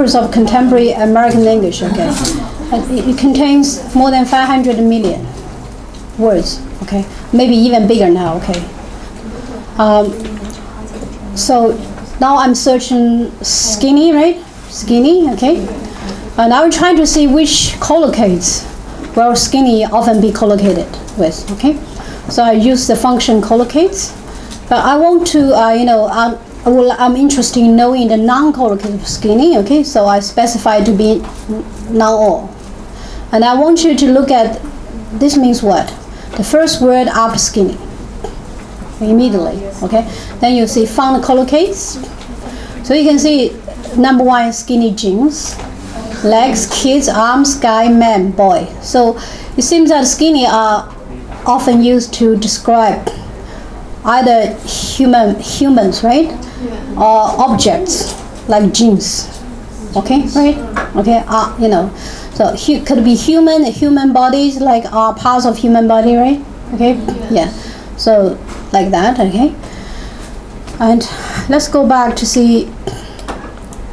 of contemporary American English, okay? It contains more than 500 million words, okay? Maybe even bigger now, okay? So now I'm searching skinny, right? Skinny, okay? And I'm trying to see which collocates will skinny often be collocated with, okay? So I use the function collocates, but I want to, I'm interested in knowing the non-collocates of skinny, okay? So I specify to be non-all. And I want you to look at, this means what? The first word after skinny, immediately, okay? Then you see found collocates. So you can see number one is skinny jeans, legs, kids, arms, guy, man, boy. So it seems that skinny are often used to describe either humans, right? Or objects like jeans. Okay, right? Okay, so could be human bodies, like parts of human body, right? Okay, yeah. So like that, okay. And let's go back to see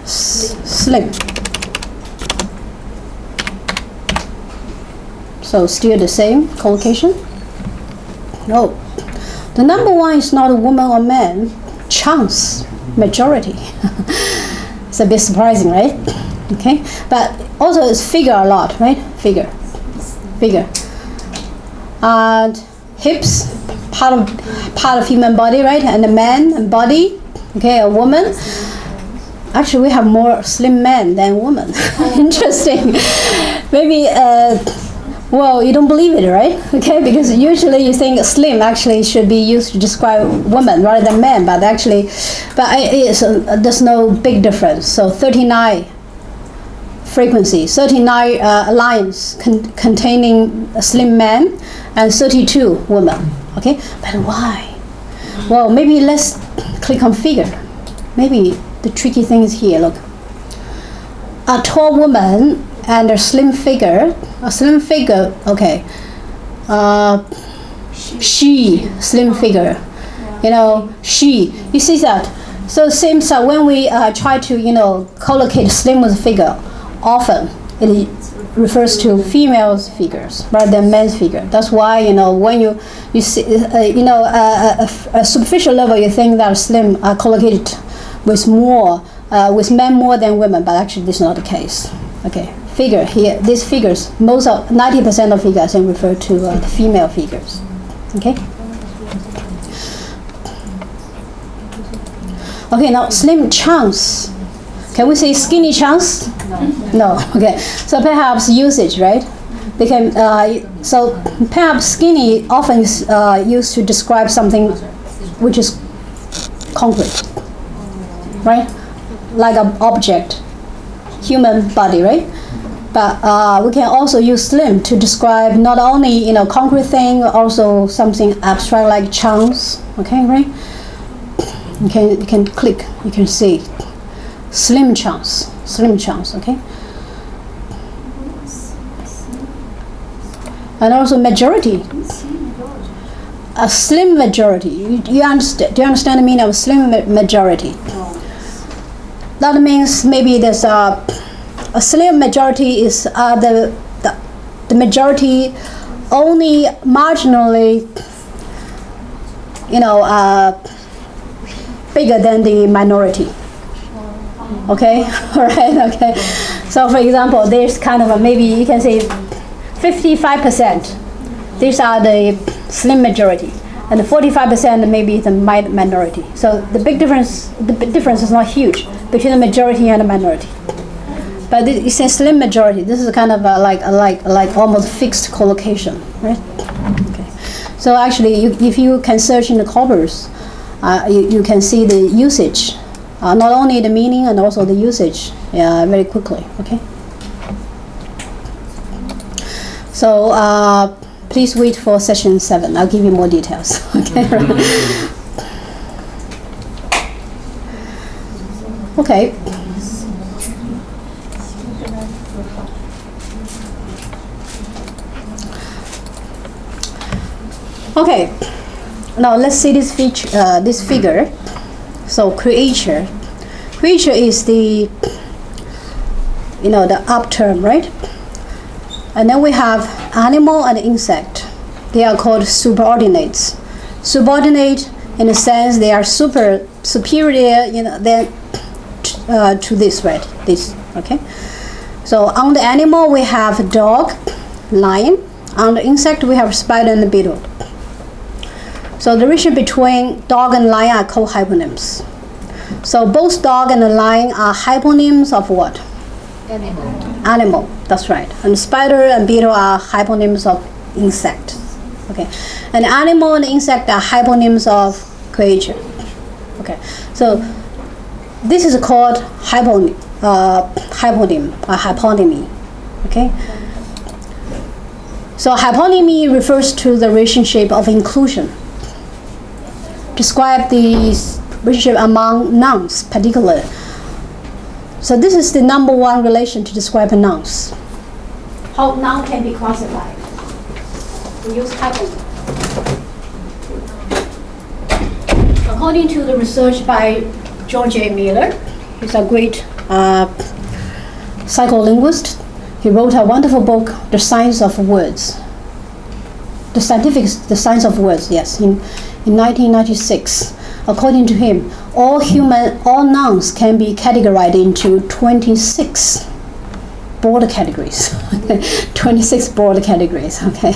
slim. So still the same collocation. No, the number one is not a woman or man. Chance, majority. It's a bit surprising, right? Okay, but also it's figure a lot, right? Figure. And hips, part of human body, right? And a man and body, okay, a woman. Actually, we have more slim men than women. Interesting. Maybe. Well, you don't believe it, right? Okay, because usually you think slim actually should be used to describe women rather than men, but actually, there's no big difference. So 39 frequency, 39 lines containing a slim man and 32 women. Okay, but why? Well, maybe let's click on figure. Maybe the tricky thing is here. Look, a tall woman and a slim figure, okay. She, slim figure, she. You see that? So it seems that when we try to, collocate slim with figure, often it refers to females' figures rather than men's figure. That's why, when you see, a superficial level, you think that slim are collocated with men more than women, but actually this is not the case. Okay. Figure here, these figures, 90% of figures refer to the female figures. Okay. Okay, now slim chance. Can we say skinny chance? No. Okay. So perhaps usage, right? They can. So perhaps skinny often is used to describe something which is concrete, right? Like an object, human body, right? But we can also use slim to describe not only concrete thing, also something abstract like chance. Okay, right? You can click. You can see slim chance. Okay. And also majority. A slim majority. Do you understand the meaning of slim majority? That means maybe there's a slim majority is the majority only marginally, bigger than the minority. Okay, all right, okay. So for example, there's kind of maybe you can say 55%. These are the slim majority, and the 45% maybe the minority. So the difference is not huge between the majority and the minority. But it's a slim majority. This is kind of like almost fixed collocation, right? Okay. So actually, if you can search in the corpus, you can see the usage, not only the meaning and also the usage, very quickly. Okay. So please wait for session 7. I'll give you more details. Okay. Okay. Okay, now let's see this figure. So creature is the the up term, right? And then we have animal and insect. They are called superordinates. Subordinate in the sense they are superior, than to this, right? This, okay. So on the animal we have dog, lion. On the insect we have spider and beetle. So the relation between dog and lion are called hyponyms. So both dog and lion are hyponyms of what? Animal, that's right. And spider and beetle are hyponyms of insect. Okay. And animal and insect are hyponyms of creature. Okay. So this is called hyponym or hyponymy. Okay. So hyponymy refers to the relationship of inclusion. Describe the relationship among nouns, particularly. So this is the number one relation to describe nouns. How noun can be classified? We use hyponymy. According to the research by George A. Miller, he's a great psycholinguist. He wrote a wonderful book, The Science of Words. The Science of Words, yes, in 1996. According to him, all nouns can be categorized into 26 broad categories. 26 broad categories, okay?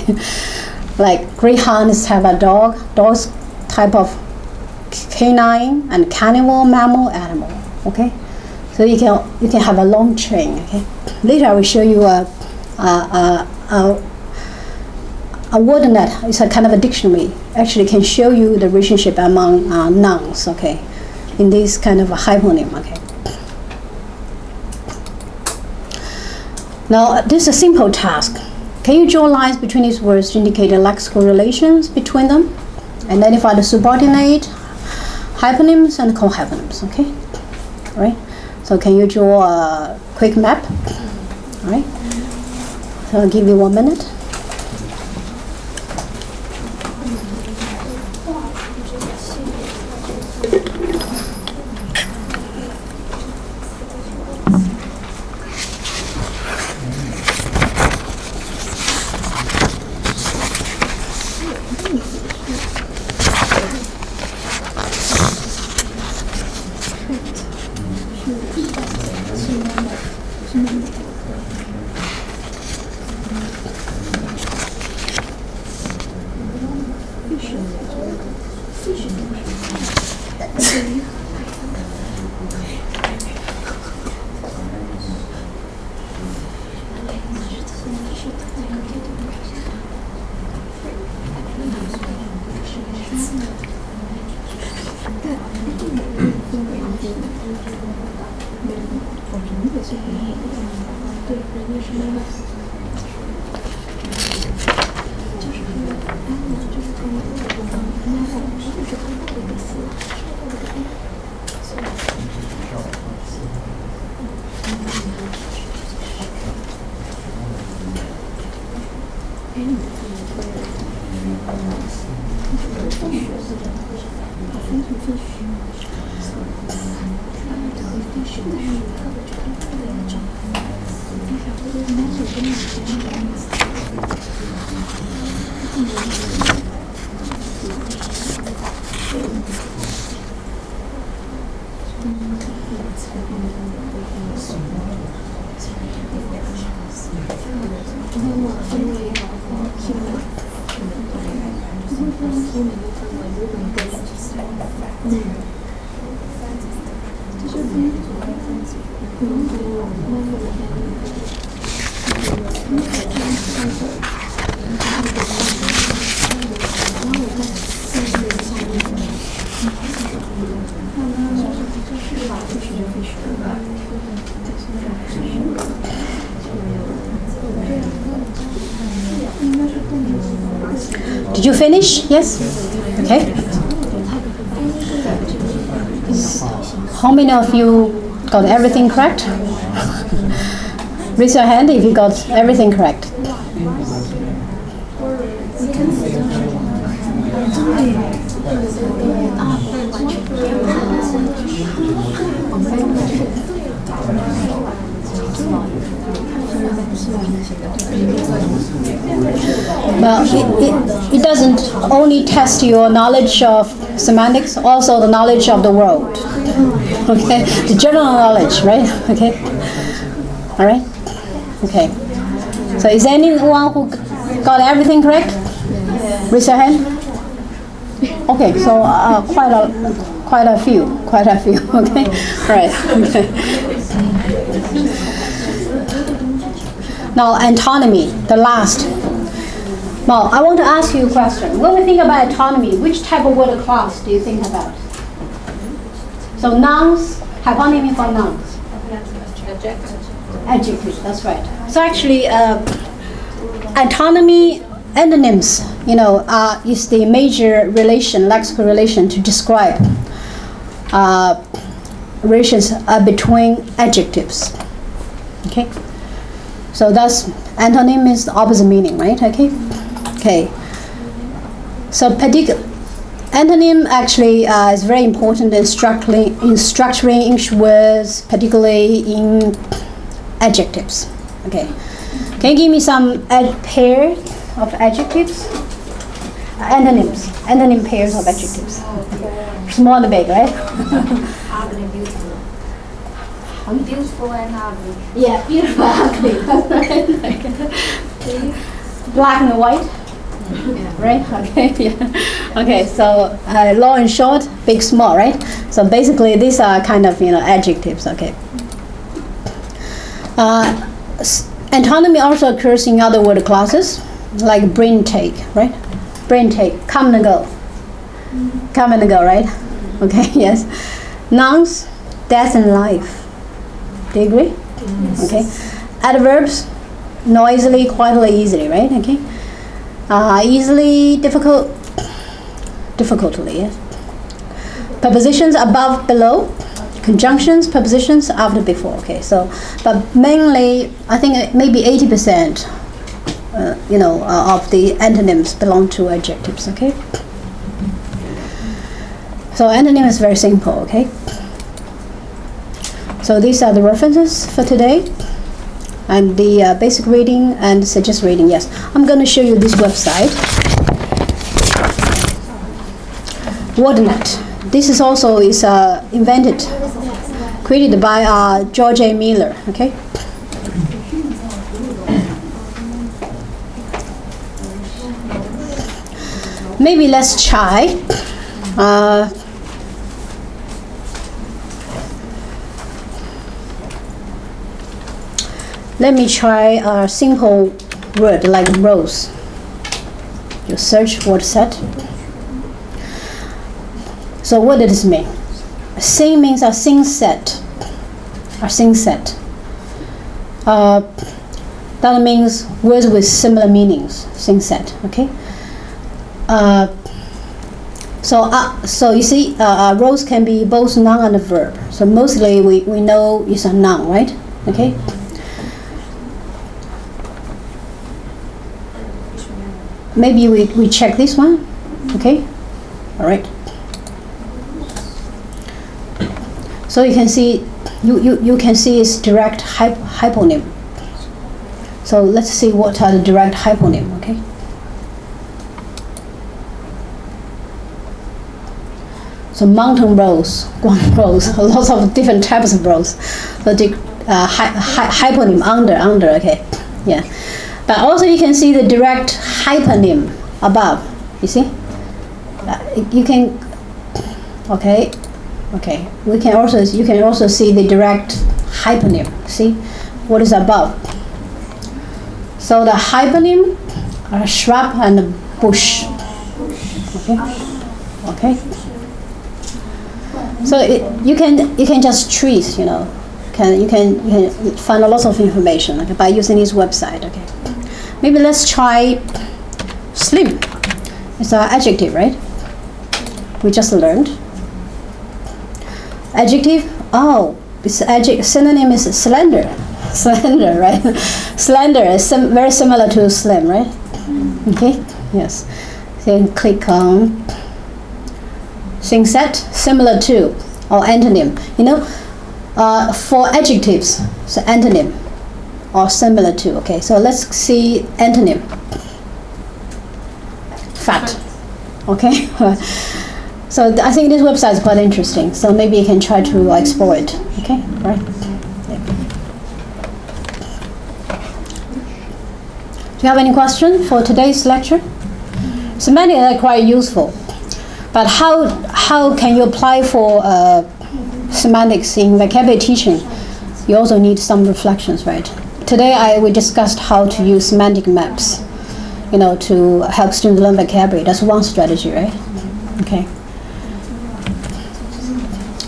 Like greyhounds have a dog, dogs type of canine, and carnivore, mammal, animal, okay? So you can have a long chain, okay? Later I will show you a word net. It's a kind of a dictionary. Actually can show you the relationship among nouns, okay? In this kind of a hyponym, okay? Now this is a simple task. Can you draw lines between these words to indicate the lexical relations between them? Identify the subordinate, hyponyms, and co-hyponyms, okay? All right? So can you draw a quick map? All right? So I'll give you 1 minute. Did you finish? Yes? Okay. How many of you got everything correct? Raise your hand if you got everything correct. Well, it doesn't only test your knowledge of semantics, also the knowledge of the world. Okay, the general knowledge, right? Okay, all right. Okay. So is anyone who got everything correct? Raise your hand. Okay, so quite a few. Okay, all right. Okay. Now antonymy, the last. Now I want to ask you a question. When we think about antonymy, which type of word class do you think about? So nouns, hyponymy for nouns. Adjectives, that's right. So actually, antonymy, antonyms, is the major relation, lexical relation to describe relations between adjectives. Okay. So that's antonym is the opposite meaning, right? Okay. Okay. So antonym actually is very important in structuring English words, particularly in adjectives. Okay. Can you give me some pair of adjectives? Antonyms. Antonym pairs of adjectives. Small and big, right? Beautiful and ugly. Yeah, beautiful and ugly. That's right. Black and white. Yeah. Right? Okay. Yeah. Okay. So long and short, big, small, right? So basically, these are kind of adjectives. Okay. Antonymy also occurs in other word classes, like brain take, right? Brain take, come and go. Come and go, right? Okay. Yes. Nouns, death and life. Do you agree? Yes. Okay. Adverbs, noisily, quietly, easily, right? Okay. Easily, difficultly, yes. Prepositions above, below. Conjunctions, prepositions after, before. Okay. So, but mainly, I think maybe 80%, of the antonyms belong to adjectives. Okay. So antonym is very simple. Okay. So these are the references for today, and the basic reading and suggest reading. Yes, I'm going to show you this website, WordNet. This is also created by George A. Miller. Okay. Maybe let's try. Let me try a simple word like rose. You search word set. So what does this mean? Sing means a sing set. A sing set. That means words with similar meanings. Sing set. Okay. So you see, rose can be both noun and a verb. So mostly we know it's a noun, right? Okay. Maybe we check this one. Okay. All right. So you can see you can see it's direct hyponym. So let's see what are the direct hyponym. Okay. So mountain rose, Guang rose, lots of different types of rose. So the hyponym under. Okay. Yeah. But also you can see the direct hyponym above. You see? You can. Okay. You can also see the direct hyponym. See what is above. So the hyponym are shrub and bush. Okay. So you can just trees. You can find a lot of information by using this website. Okay. Maybe let's try slim. It's an adjective, right? We just learned. Adjective. Oh, its synonym is slender. Slender, right? Slender is very similar to slim, right? Okay. Yes. Then click on sing set, similar to, or antonym. For adjectives, so antonym. or similar to. Okay, so let's see antonym. Fat. Okay. So I think this website is quite interesting. So maybe you can try to explore it. Okay, right. Do you have any question for today's lecture? Semantics are quite useful, but how can you apply for semantics in vocabulary teaching? You also need some reflections, right? Today we discussed how to use semantic maps, to help students learn vocabulary. That's one strategy, right? Okay.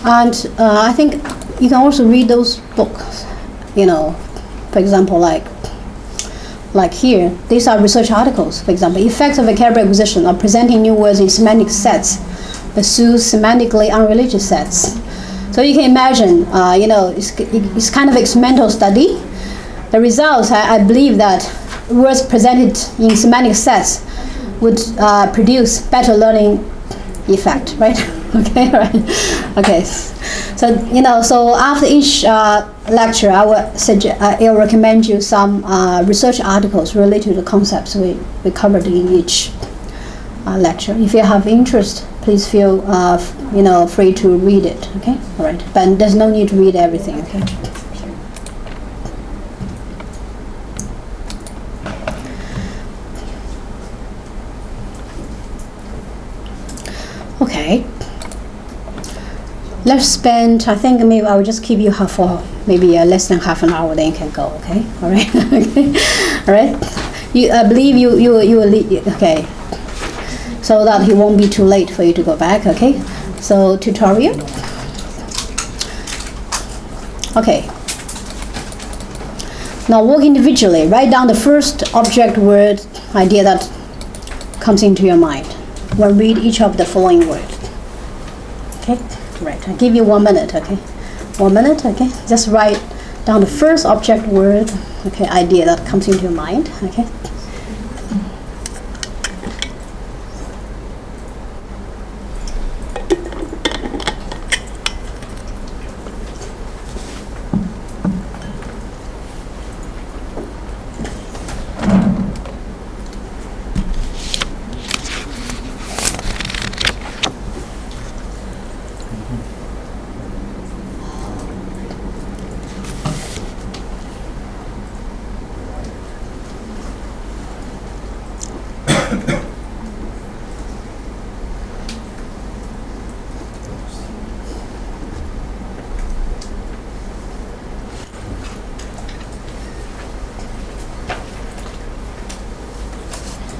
And I think you can also read those books, for example, like here, these are research articles. For example, effects of vocabulary acquisition are presenting new words in semantic sets versus semantically unrelated sets. So you can imagine, it's kind of experimental study. The results, I believe that words presented in semantic sets would produce better learning effect, right? Okay, right. Okay. So after each lecture, I'll recommend you some research articles related to the concepts we covered in each lecture. If you have interest, please feel free to read it. Okay, all right. But there's no need to read everything. Okay. Okay. Let's spend, I think maybe I will just keep you for maybe less than half an hour, then you can go, okay? All right, okay, all right? I believe you will leave, okay, so that it won't be too late for you to go back, okay? So tutorial. Okay. Now work individually. Write down the first object word idea that comes into your mind. We'll read each of the following words. Okay? Right. I'll give you 1 minute, okay? 1 minute, okay? Just write down the first object word, okay, idea that comes into your mind, okay?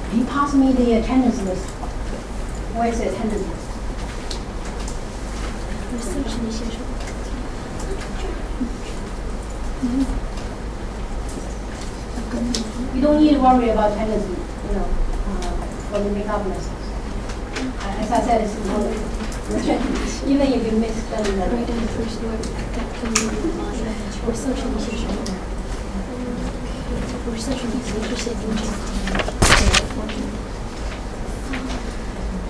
Can you pass me the attendance list? Where is the attendance list? You don't need to worry about attendance, for the makeup lessons. As I said, it's important. Even if you miss spelling that. Write down the first word that comes into mind. Research initiation. Research initiation.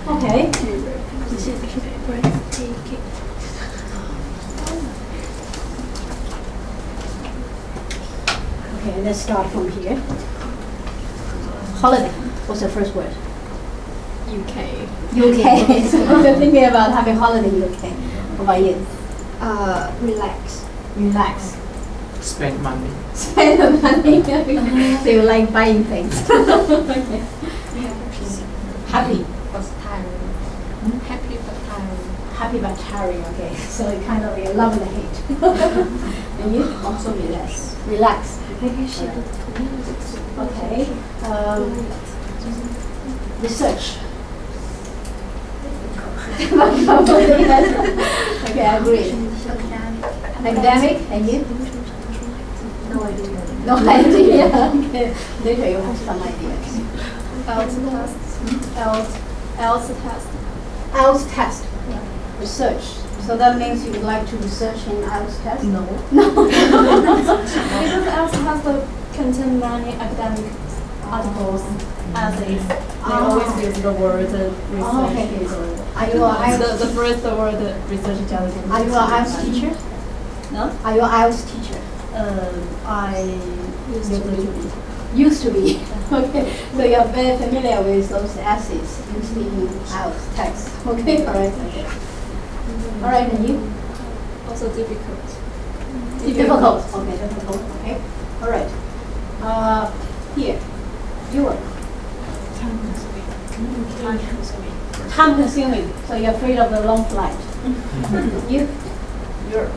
Okay. Okay, let's start from here. Holiday. What's the first word? UK. UK. So you're thinking about having holiday in UK. What about you? Relax. Relax. Spend money. Spend the money. So you like buying things. Okay. Happy. But tired. Happy but tired. Happy but tiring, okay. So you kind of love and hate. And you? Also relax. Relax. Okay. Research. Okay, I agree. Academic, and you? No idea. No idea. Okay. Later you have some ideas. IELTS test. Research. So that means you would like to research in IELTS test? No. No. Because IELTS has to contain many academic articles, essays. They always use the word research. Okay. So Are you an IELTS the first word research intelligence. Are you an IELTS teacher? No? Are you an IELTS teacher? I Used to be. Okay, so you're very familiar with those acids used in our text. Okay, all right. Okay. All right, and you? also difficult. Difficult. Okay, difficult. Okay. All right. Here, your time consuming. So you're afraid of the long flight. You? You're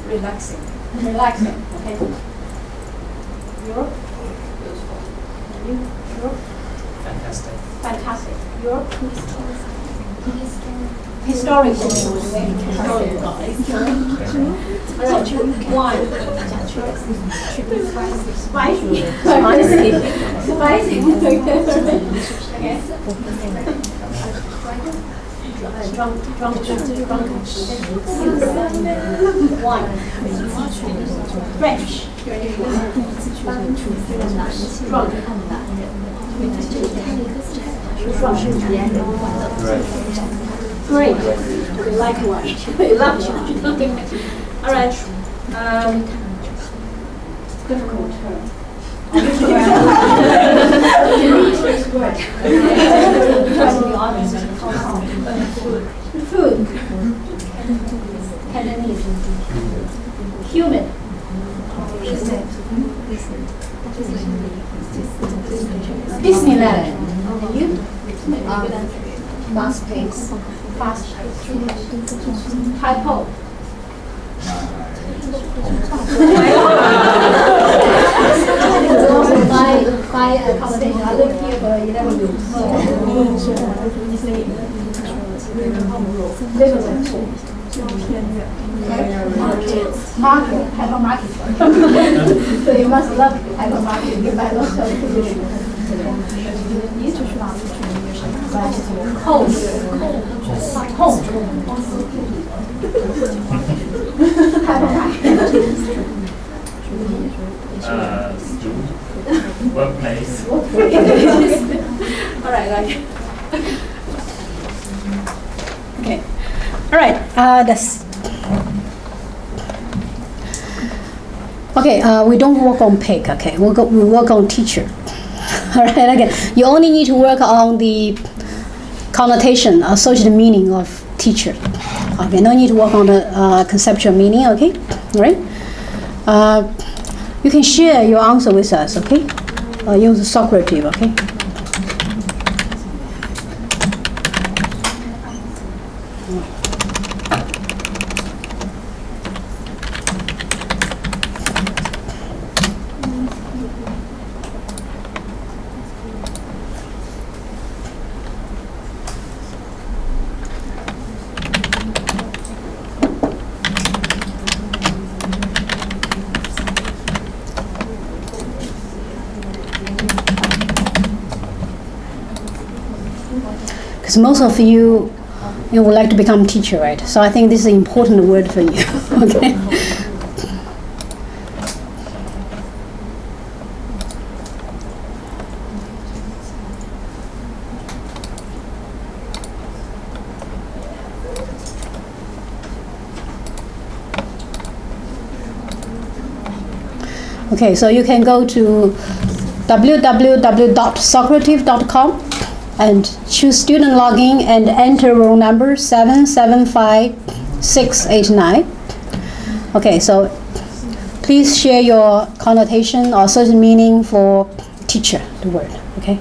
relaxing. Relaxing. Okay. Europe? You? Europe? Fantastic. Fantastic. Europe? Historical. Wine. Spicy. Spicy. Okay. Drunk. Wine. French. Drunk. Great. We like wine. We love wine. All right. Difficult term. Food. Cantonese. Human. Disneyland. And you? Fast pace. Fast pace. Typo. By accommodation. I live here for 11 years. Market. Hypermarket. So you must love hypermarket. You buy lots of food. Home. Home. Workplace. All right, like. Okay. All right. That's. Okay. We don't work on pig. Okay. We work on teacher. All right. Again, you only need to work on the connotation, associated meaning of teacher. Okay. No need to work on the conceptual meaning. Okay. All right. You can share your answer with us. Okay. Use Socrates. Okay. Because most of you would like to become teacher, right? So I think this is an important word for you. Okay. Okay, so you can go to www.socrates.com and choose student login and enter roll number 775689. Okay, so please share your connotation or certain meaning for teacher, the word, okay?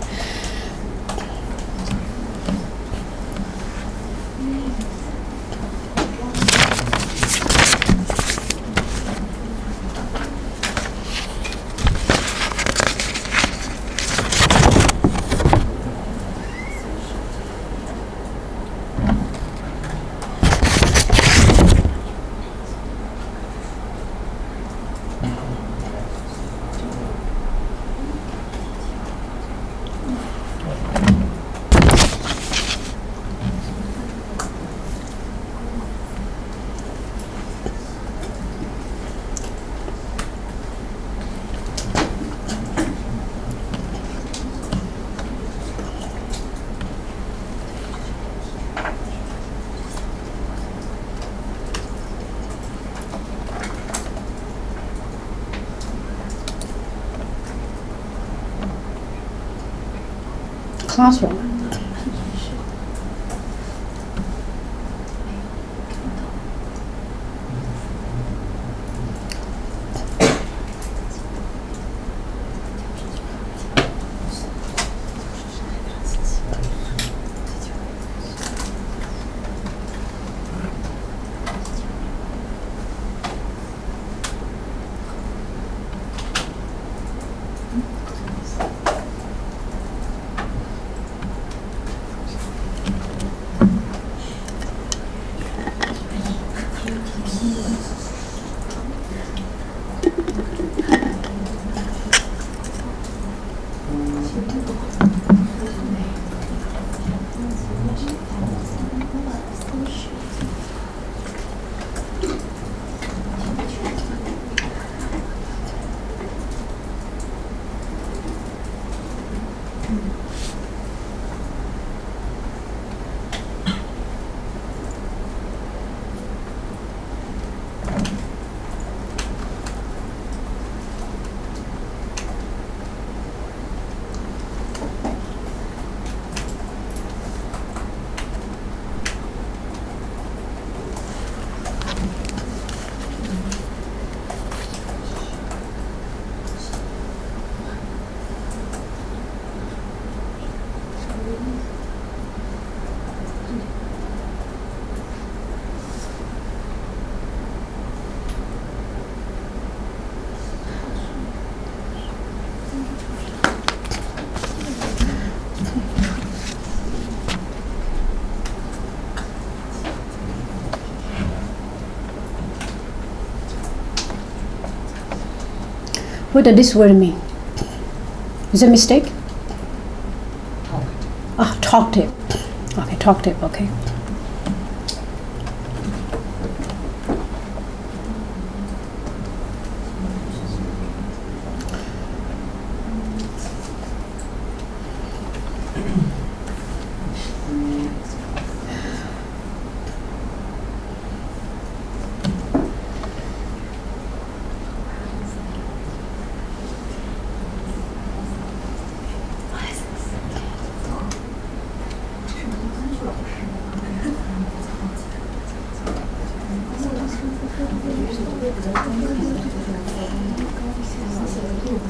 classroom. What does this word mean? Is it a mistake? Ah, talkative. Okay, talkative, okay.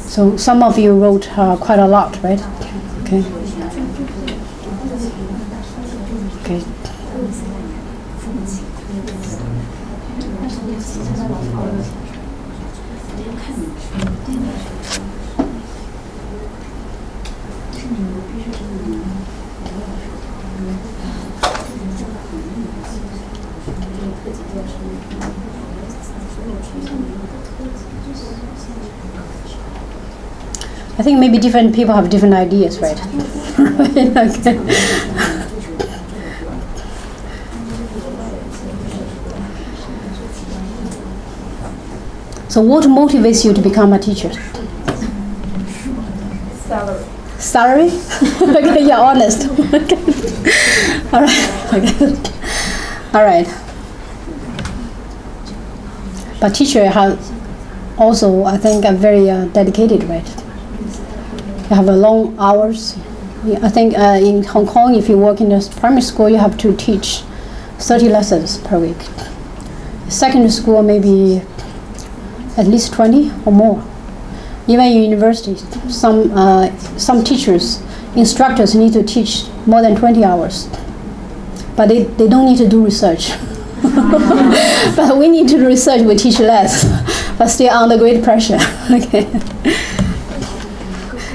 So some of you wrote quite a lot, right? Okay. Okay. I think maybe different people have different ideas, right? Okay. So what motivates you to become a teacher? Salary. Salary? Okay, you're honest. Okay. All right. Okay. All right. But teacher have also, I think, are very dedicated, right? You have a long hours. I think in Hong Kong, if you work in a primary school, you have to teach 30 lessons per week. Secondary school, maybe at least 20 or more. Even in university, some teachers, instructors need to teach more than 20 hours. But they don't need to do research. But we need to do research, we teach less, but still under great pressure. Okay.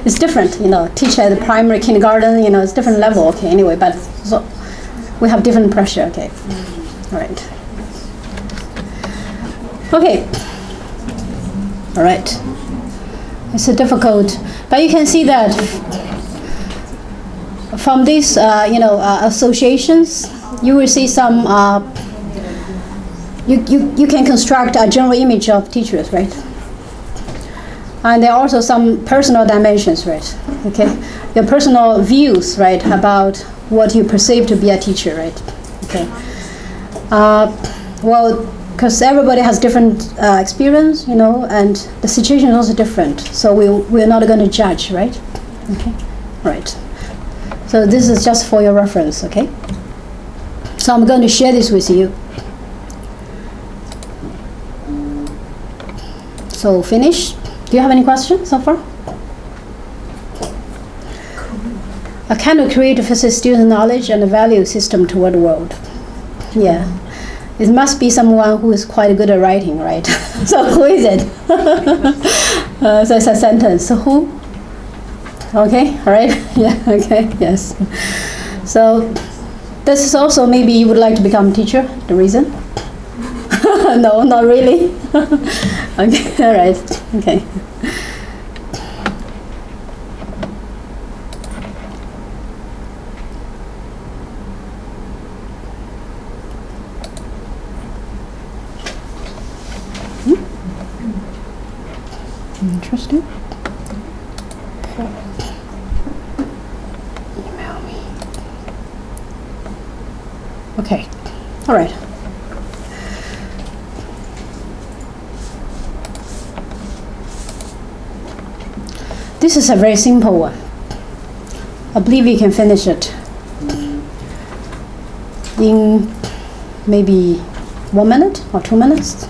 It's different, teach at the primary, kindergarten, it's different level, okay, anyway, but so we have different pressure, okay. All right. Okay. All right. It's a difficult, but you can see that from these, associations, you will see some, you can construct a general image of teachers, right? And there are also some personal dimensions, right? Okay, your personal views, right, about what you perceive to be a teacher, right? Okay. Well, because everybody has different experience, and the situation is also different. So we're not going to judge, right? Okay, right. So this is just for your reference, okay? So I'm going to share this with you. So finish. Do you have any questions so far? I cannot create a facilitate student knowledge and a value system toward the world. Yeah. It must be someone who is quite good at writing, right? So who is it? So it's a sentence. So who? Okay, all right. Yeah, okay, yes. So this is also maybe you would like to become a teacher, the reason? No, not really. Okay, all right, okay. Interesting. Email me. Okay. All right. This is a very simple one. I believe you can finish it in maybe 1 minute or 2 minutes.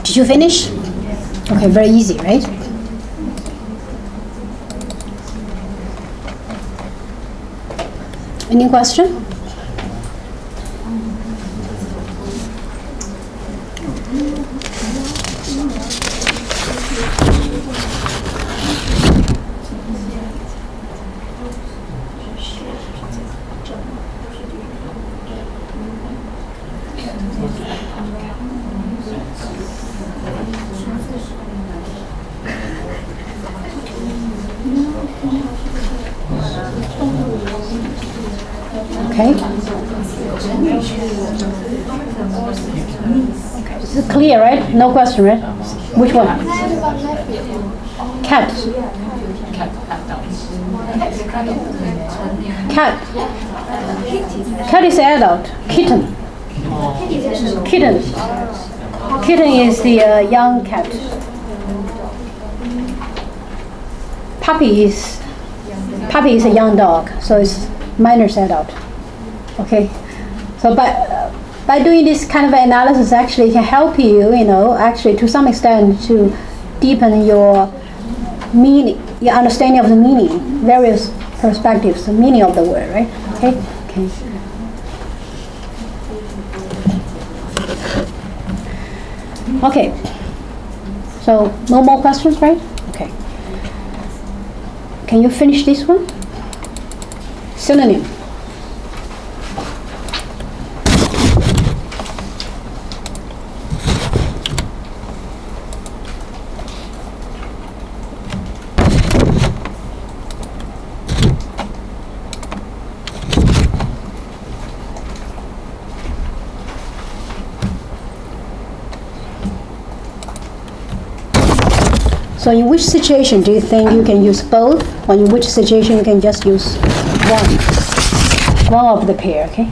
Did you finish? Okay, very easy, right? Any question? Okay. Is it clear, right? No question, right? Which one? Cat. Cat. Cat is adult. Kitten. Kitten. Kitten is the young cat. Puppy is a young dog, so it's minor adult. Okay, so by doing this kind of analysis, actually it can help you, actually to some extent to deepen your meaning, your understanding of the meaning, various perspectives, the meaning of the word, right? Okay. Okay. Okay. So no more questions, right? Okay. Can you finish this one? Synonym. So in which situation do you think you can use both, or in which situation you can just use one? one of the pair, okay?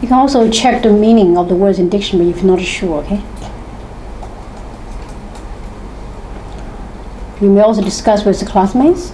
You can also check the meaning of the words in dictionary if you're not sure, okay? You may also discuss with the classmates.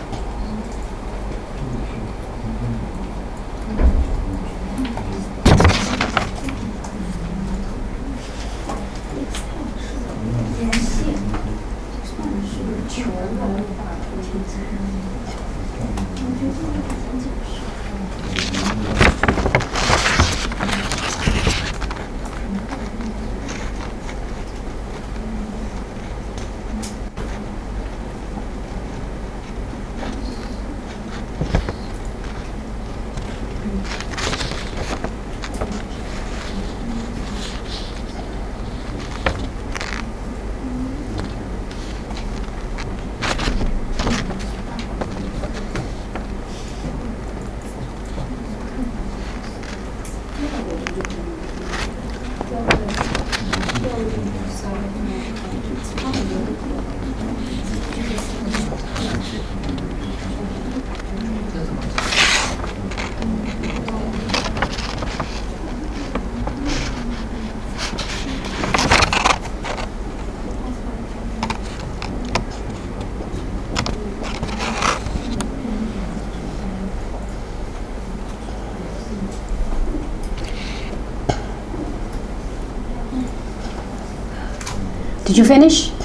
Did you finish?